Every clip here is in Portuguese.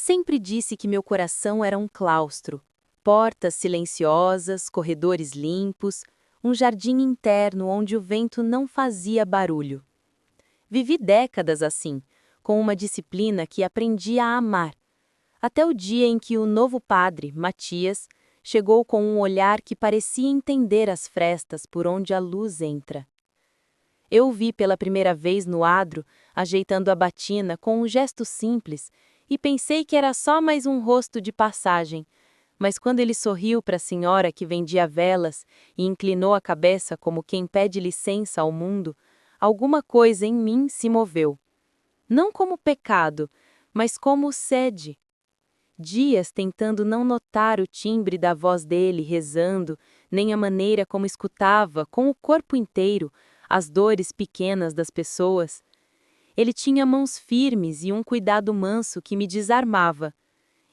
Sempre disse que meu coração era um claustro. Portas silenciosas, corredores limpos, um jardim interno onde o vento não fazia barulho. Vivi décadas assim, com uma disciplina que aprendi a amar. Até o dia em que o novo padre, Matias, chegou com um olhar que parecia entender as frestas por onde a luz entra. Eu o vi pela primeira vez no adro, ajeitando a batina com um gesto simples, e pensei que era só mais um rosto de passagem, mas quando ele sorriu para a senhora que vendia velas e inclinou a cabeça como quem pede licença ao mundo, alguma coisa em mim se moveu. Não como pecado, mas como sede. Dias tentando não notar o timbre da voz dele rezando, nem a maneira como escutava, com o corpo inteiro, as dores pequenas das pessoas. Ele tinha mãos firmes e um cuidado manso que me desarmava.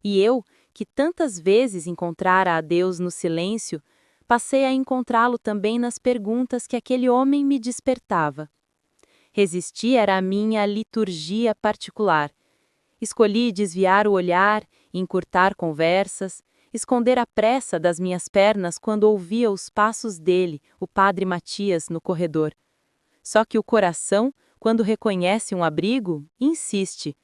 E eu, que tantas vezes encontrara a Deus no silêncio, passei a encontrá-lo também nas perguntas que aquele homem me despertava. Resistir era a minha liturgia particular. Escolhi desviar o olhar, encurtar conversas, esconder a pressa das minhas pernas quando ouvia os passos dele, o padre Matias, no corredor. Só que o coração, quando reconhece um abrigo, insiste.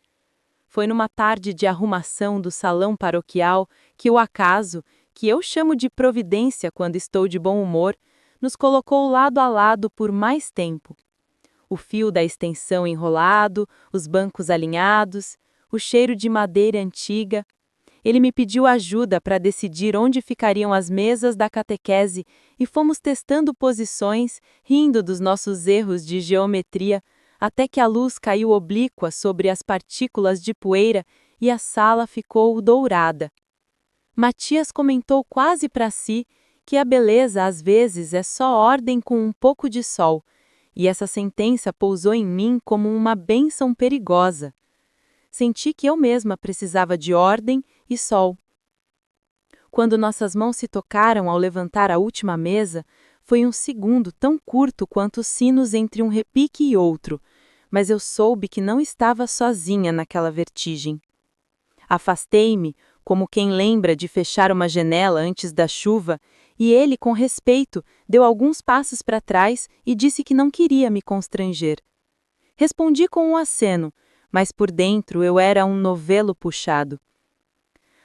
Foi numa tarde de arrumação do salão paroquial que o acaso, que eu chamo de providência quando estou de bom humor, nos colocou lado a lado por mais tempo. O fio da extensão enrolado, os bancos alinhados, o cheiro de madeira antiga. Ele me pediu ajuda para decidir onde ficariam as mesas da catequese e fomos testando posições, rindo dos nossos erros de geometria, até que a luz caiu oblíqua sobre as partículas de poeira e a sala ficou dourada. Matias comentou quase para si que a beleza às vezes é só ordem com um pouco de sol, e essa sentença pousou em mim como uma bênção perigosa. Senti que eu mesma precisava de ordem e sol. Quando nossas mãos se tocaram ao levantar a última mesa, foi um segundo tão curto quanto os sinos entre um repique e outro, mas eu soube que não estava sozinha naquela vertigem. Afastei-me, como quem lembra de fechar uma janela antes da chuva, e ele, com respeito, deu alguns passos para trás e disse que não queria me constranger. Respondi com um aceno, mas por dentro eu era um novelo puxado.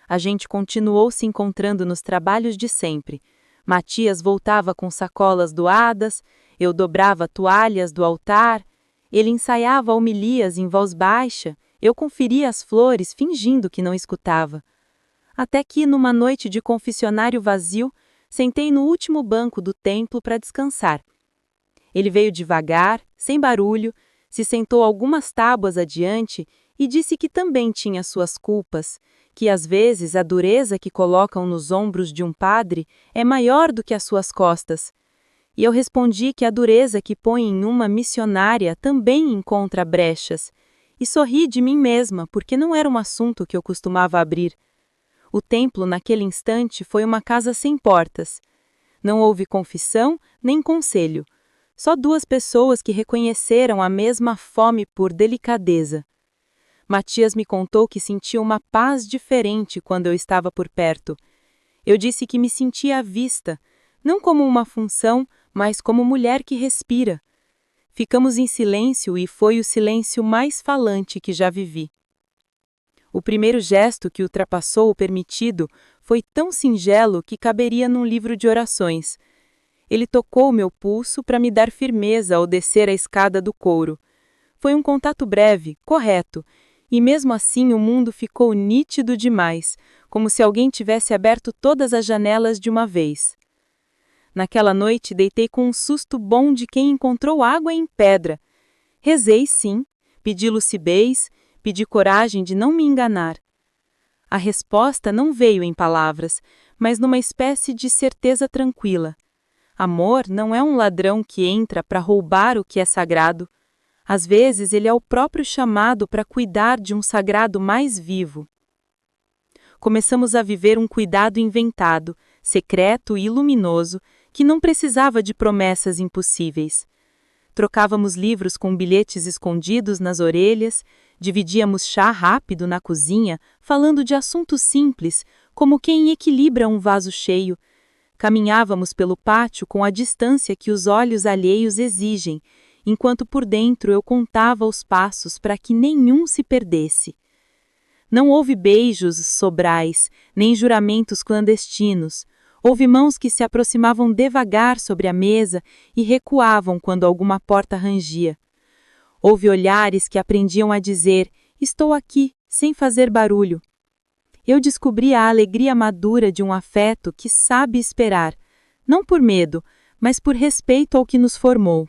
A gente continuou se encontrando nos trabalhos de sempre. Matias voltava com sacolas doadas, eu dobrava toalhas do altar, ele ensaiava homilias em voz baixa, eu conferia as flores fingindo que não escutava. Até que, numa noite de confessionário vazio, sentei no último banco do templo para descansar. Ele veio devagar, sem barulho, se sentou algumas tábuas adiante e disse que também tinha suas culpas, que às vezes a dureza que colocam nos ombros de um padre é maior do que as suas costas. E eu respondi que a dureza que põe em uma missionária também encontra brechas, e sorri de mim mesma porque não era um assunto que eu costumava abrir. O templo, naquele instante, foi uma casa sem portas. Não houve confissão nem conselho. Só duas pessoas que reconheceram a mesma fome por delicadeza. Matias me contou que sentia uma paz diferente quando eu estava por perto. Eu disse que me sentia à vista, não como uma função, mas como mulher que respira. Ficamos em silêncio e foi o silêncio mais falante que já vivi. O primeiro gesto que ultrapassou o permitido foi tão singelo que caberia num livro de orações. Ele tocou meu pulso para me dar firmeza ao descer a escada do couro. Foi um contato breve, correto, e mesmo assim o mundo ficou nítido demais, como se alguém tivesse aberto todas as janelas de uma vez. Naquela noite deitei com um susto bom de quem encontrou água em pedra. Rezei, sim, pedi lucidez, pedi coragem de não me enganar. A resposta não veio em palavras, mas numa espécie de certeza tranquila. Amor não é um ladrão que entra para roubar o que é sagrado. Às vezes ele é o próprio chamado para cuidar de um sagrado mais vivo. Começamos a viver um cuidado inventado, secreto e luminoso, que não precisava de promessas impossíveis. Trocávamos livros com bilhetes escondidos nas orelhas, Dividíamos chá rápido na cozinha, falando de assuntos simples, como quem equilibra um vaso cheio. Caminhávamos pelo pátio com a distância que os olhos alheios exigem, enquanto por dentro eu contava os passos para que nenhum se perdesse. Não houve beijos sobrais, nem juramentos clandestinos. Houve mãos que se aproximavam devagar sobre a mesa e recuavam quando alguma porta rangia. Houve olhares que aprendiam a dizer, estou aqui, sem fazer barulho. Eu descobri a alegria madura de um afeto que sabe esperar, não por medo, mas por respeito ao que nos formou.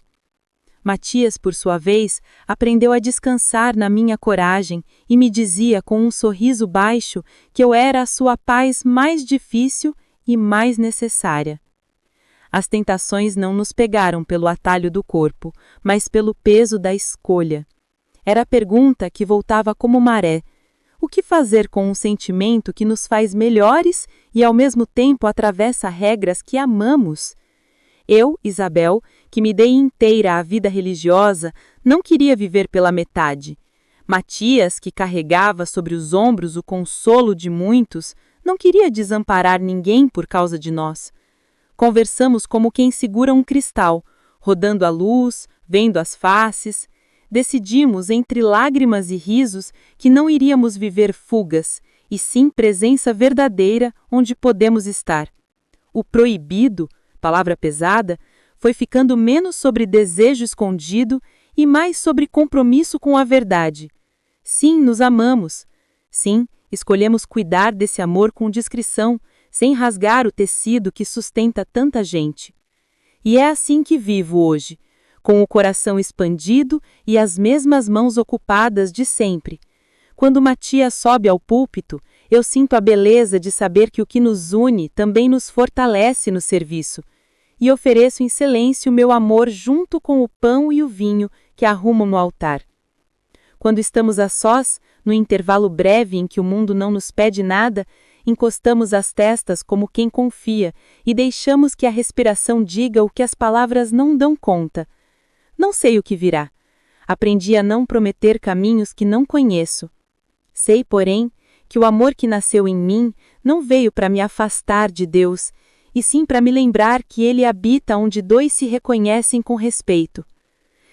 Matias, por sua vez, aprendeu a descansar na minha coragem e me dizia com um sorriso baixo que eu era a sua paz mais difícil e mais necessária. As tentações não nos pegaram pelo atalho do corpo, mas pelo peso da escolha. Era a pergunta que voltava como maré. O que fazer com um sentimento que nos faz melhores e ao mesmo tempo atravessa regras que amamos? Eu, Isabel, que me dei inteira à vida religiosa, não queria viver pela metade. Matias, que carregava sobre os ombros o consolo de muitos, não queria desamparar ninguém por causa de nós. Conversamos como quem segura um cristal, rodando a luz, vendo as faces. Decidimos, entre lágrimas e risos, que não iríamos viver fugas, e sim presença verdadeira onde podemos estar. O proibido, palavra pesada, foi ficando menos sobre desejo escondido e mais sobre compromisso com a verdade. Sim, nos amamos. Sim, escolhemos cuidar desse amor com discrição, sem rasgar o tecido que sustenta tanta gente. E é assim que vivo hoje, com o coração expandido e as mesmas mãos ocupadas de sempre. Quando Matias sobe ao púlpito, eu sinto a beleza de saber que o que nos une também nos fortalece no serviço, e ofereço em silêncio meu amor junto com o pão e o vinho que arrumo no altar. Quando estamos a sós, no intervalo breve em que o mundo não nos pede nada, encostamos as testas como quem confia e deixamos que a respiração diga o que as palavras não dão conta. Não sei o que virá. Aprendi a não prometer caminhos que não conheço. Sei, porém, que o amor que nasceu em mim não veio para me afastar de Deus, e sim para me lembrar que Ele habita onde dois se reconhecem com respeito.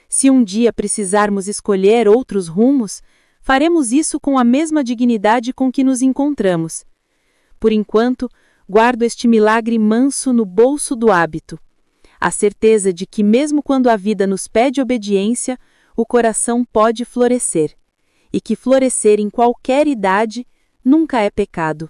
Se um dia precisarmos escolher outros rumos, faremos isso com a mesma dignidade com que nos encontramos. Por enquanto, guardo este milagre manso no bolso do hábito. A certeza de que mesmo quando a vida nos pede obediência, o coração pode florescer. E que florescer em qualquer idade nunca é pecado.